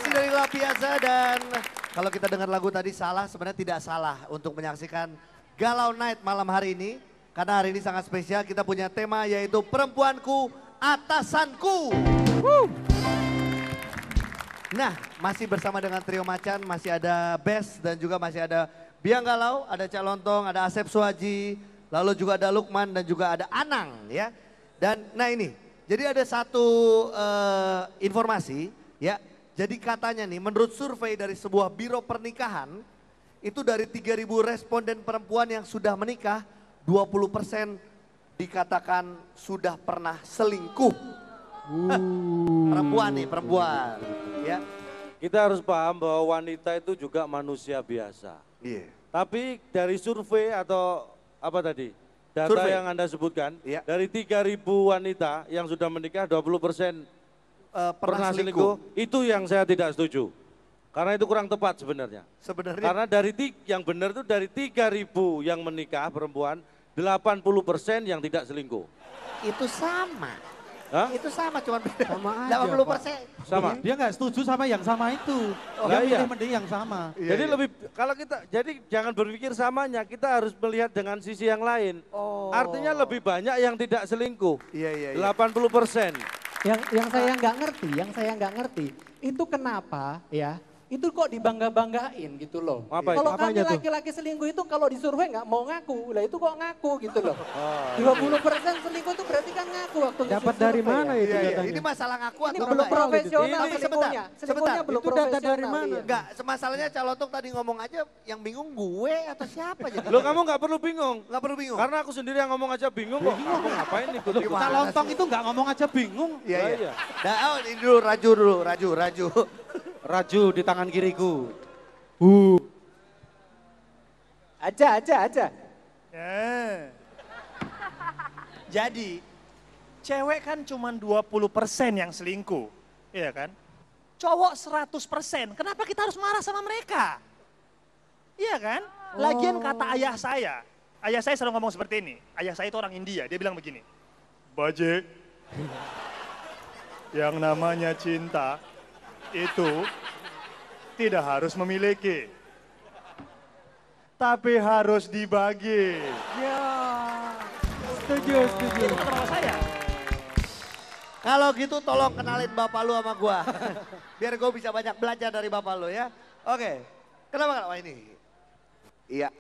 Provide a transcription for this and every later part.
Masih dari La Piazza dan kalau kita dengar lagu tadi salah, sebenarnya tidak salah untuk menyaksikan Galau Night malam hari ini. Karena hari ini sangat spesial, kita punya tema yaitu Perempuanku Atasanku. Nah, masih bersama dengan Trio Macan, masih ada Bes dan juga masih ada Biang Galau, ada Cak Lontong, ada Asep Suhaji, lalu juga ada Lukman dan juga ada Anang ya. Dan nah ini, jadi ada satu informasi ya. Jadi katanya nih menurut survei dari sebuah biro pernikahan, itu dari 3.000 responden perempuan yang sudah menikah, 20% dikatakan sudah pernah selingkuh. Perempuan nih, perempuan. Ya. Kita harus paham bahwa wanita itu juga manusia biasa. Iya. Tapi dari survei atau apa tadi? Data Survei yang Anda sebutkan, iya. dari 3.000 wanita yang sudah menikah 20% pernah selingkuh. Itu yang saya tidak setuju. Karena itu kurang tepat sebenarnya. Sebenarnya. Karena dari yang benar itu dari 3.000 yang menikah perempuan, 80% yang tidak selingkuh. Itu sama. Hah? Itu sama, cuma beda. Sama aja, 80%. Sama. Dia nggak setuju sama yang sama itu. Lah Dia iya. milih mending yang sama. Iya, Jadi iya. lebih kalau kita jadi jangan berpikir samanya, kita harus melihat dengan sisi yang lain. Oh. Artinya lebih banyak yang tidak selingkuh. Iya, iya, iya. 80%. Yang saya nggak ngerti, itu kenapa ya? Itu kok dibangga-banggain gitu loh. Apa itu? Kalau kami Apanya tuh? laki-laki selingkuh itu kalau disurvei nggak mau ngaku, lah itu kok ngaku gitu loh. Oh, 20% selingkuh itu berarti kan ngaku waktu Dapat dari disurvey mana ya. itu Iya, iya. datanya? Ini masalah ngaku Ini atau belum enggak ya? profesional Ini sebentar, selingkuhnya. Selingkuhnya sebentar. belum Itu data dari profesional, mana? iya. Enggak, masalahnya Calontong tadi ngomong aja yang bingung gue atau siapa jadi? Lo kamu nggak perlu bingung. Nggak perlu bingung? Karena aku sendiri yang ngomong aja bingung kok. Kamu ngapain ikut ikut? Gimana? Cak Lontong itu nggak ngomong aja bingung. Iya, Lah iya. iya. Nah, oh, ini dulu Raju dulu, Raju. Raju di tangan kiriku. Aja. Jadi, cewek kan cuma 20% yang selingkuh, iya kan? Cowok 100%, kenapa kita harus marah sama mereka? Iya kan? Lagian kata ayah saya selalu ngomong seperti ini. Ayah saya itu orang India, dia bilang begini. Baje, yang namanya cinta itu tidak harus memiliki. Tapi harus dibagi. Setuju. Itu kata bapak saya. Kalau gitu tolong kenalin bapak lu sama gua. Biar gue bisa banyak belajar dari bapak lu ya. Oke, kenapa wah ini? Iya.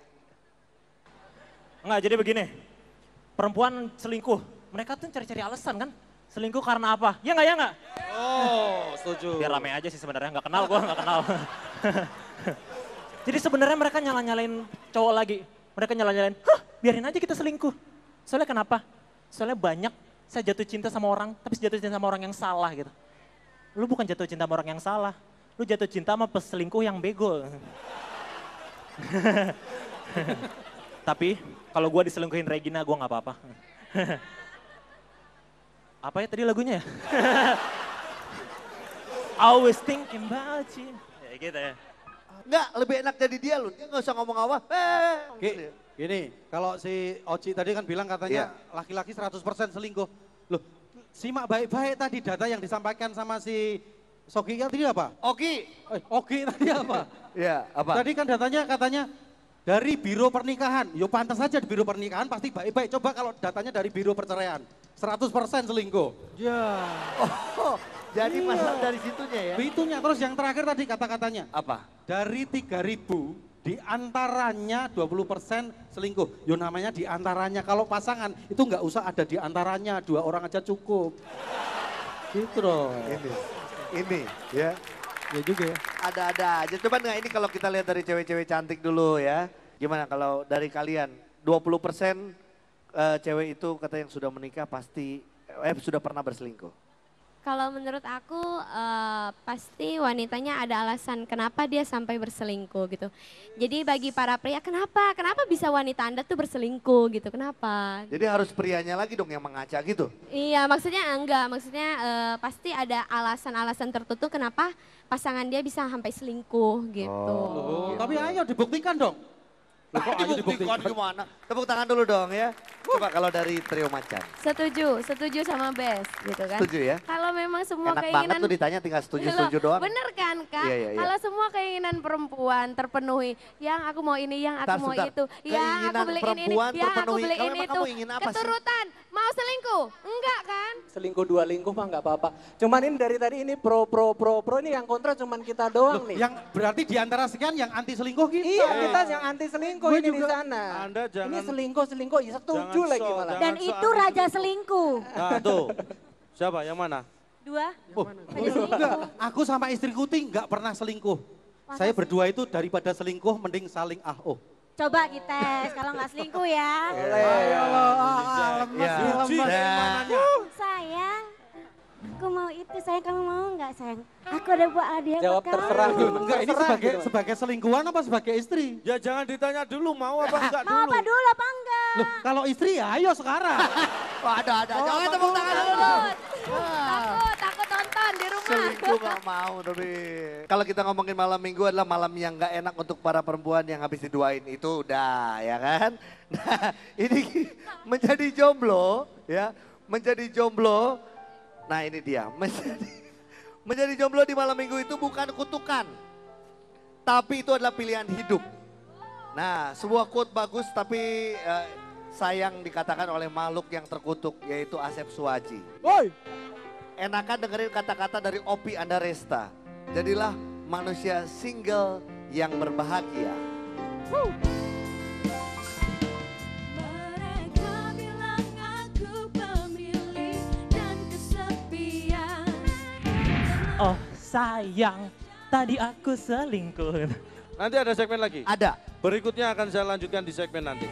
Enggak, jadi begini. Perempuan selingkuh, mereka tuh cari-cari alasan kan? Selingkuh karena apa? Ya enggak? Oh, setuju. Biar rame aja sih sebenarnya, nggak kenal gua, nggak kenal. Jadi sebenarnya mereka nyalain cowok lagi. Mereka nyalain, biarin aja kita selingkuh. Soalnya kenapa? Soalnya banyak saya jatuh cinta sama orang, tapi jatuh cinta sama orang yang salah gitu. Lu bukan jatuh cinta sama orang yang salah, lu jatuh cinta sama peselingkuh yang bego. Tapi kalau gua diselingkuhin Regina, gua nggak apa-apa. Apa ya tadi lagunya ya? Always thinking about you. Ya gitu ya. Enggak, lebih enak jadi dia lu. Dia nggak usah ngomong apa. Gini, kalau si Oci tadi kan bilang katanya laki-laki 100% selingkuh. Loh, simak baik-baik tadi data yang disampaikan sama si Sogi tadi apa? Oki. Ogi tadi apa? Iya, apa? Tadi kan datanya katanya dari biro pernikahan. Yo pantas saja di biro pernikahan pasti baik-baik. Coba kalau datanya dari biro perceraian. 100% selingkuh. Ya. Oh, jadi masalah dari situnya ya. Itunya terus yang terakhir tadi kata-katanya. Apa? Dari 3.000 di antaranya 20% selingkuh. Yo namanya di antaranya. Kalau pasangan itu nggak usah ada di antaranya. 2 orang aja cukup. Gitu loh. Ini ya. Ya juga ya. Ada-ada aja. Coba nggak ini kalau kita lihat dari cewek-cewek cantik dulu ya. Gimana kalau dari kalian 20% cewek itu kata yang sudah menikah pasti sudah pernah berselingkuh. Kalau menurut aku pasti wanitanya ada alasan kenapa dia sampai berselingkuh gitu. Jadi bagi para pria kenapa bisa wanita Anda tuh berselingkuh gitu, kenapa? Jadi harus prianya lagi dong yang mengaca gitu. Iya maksudnya enggak, maksudnya pasti ada alasan-alasan tertentu kenapa pasangan dia bisa sampai selingkuh gitu. Oh, tapi ayo dibuktikan dong. Loh, kok ayo Dibuktikan gimana? Tepuk tangan dulu dong ya. Coba kalau dari Trio Macan. Setuju sama Bes gitu kan. Setuju ya? Kalau memang semua Enak keinginan banget tuh ditanya tinggal setuju-setuju doang. Bener kan, Kak, Iya, iya, iya. kalau semua keinginan perempuan terpenuhi, yang aku mau ini, yang aku Bentar, mau sebentar. itu, yang aku Keinginan beliin ini, perempuan yang aku terpenuhi. beliin Kalau emang itu. kamu ingin apa sih? Keturutan, mau selingkuh? Enggak kan? Selingkuh dua lingkuh mah nggak apa-apa. Cuman ini dari tadi ini pro ini yang kontra cuman kita doang nih. Yang berarti di antara sekian yang anti selingkuh kita. Iya, kita yang anti selingkuh Gue ini di juga. sana. Anda jangan- Ini selingkuh, ya setuju Jangan lagi sok, malah. jangan Dan sok itu anti raja selingkuh. selingkuh. Nah tuh, siapa yang mana? Dua. Oh, enggak. Aku sama istriku ting nggak pernah selingkuh. Saya berdua itu daripada selingkuh mending saling oh. Coba kita kalau nggak selingkuh ya. Ya. Nah, Sayang, aku mau itu. Sayang, kamu mau nggak sayang? Aku udah buat hadiah Jawab buat kamu. terserah dulu. Enggak, ini Terserah sebagai gitu. sebagai selingkuhan apa sebagai istri? Ya jangan ditanya dulu mau apa enggak Mau dulu. apa dulu apa enggak? Loh, kalau istri ya ayo sekarang. wah, ada. Jangan tepuk tangan dulu. Takut nonton di rumah. Selingkuh gak mau tapi. Kalau kita ngomongin malam minggu adalah malam yang gak enak untuk para perempuan yang habis diduain. Itu udah ya kan. Nah ini menjadi jomblo ya. Menjadi jomblo. Nah ini dia. Menjadi jomblo di malam minggu itu bukan kutukan. Tapi itu adalah pilihan hidup. Nah sebuah quote bagus tapi sayang dikatakan oleh makhluk yang terkutuk yaitu Asep Suwaji. Enakan dengerin kata-kata dari Opi Andaresta. Jadilah manusia single yang berbahagia. Mereka bilang aku pemilih dan kesepian. Oh sayang, tadi aku selingkuh. Nanti ada segmen lagi. Ada. Berikutnya akan saya lanjutkan di segmen nanti.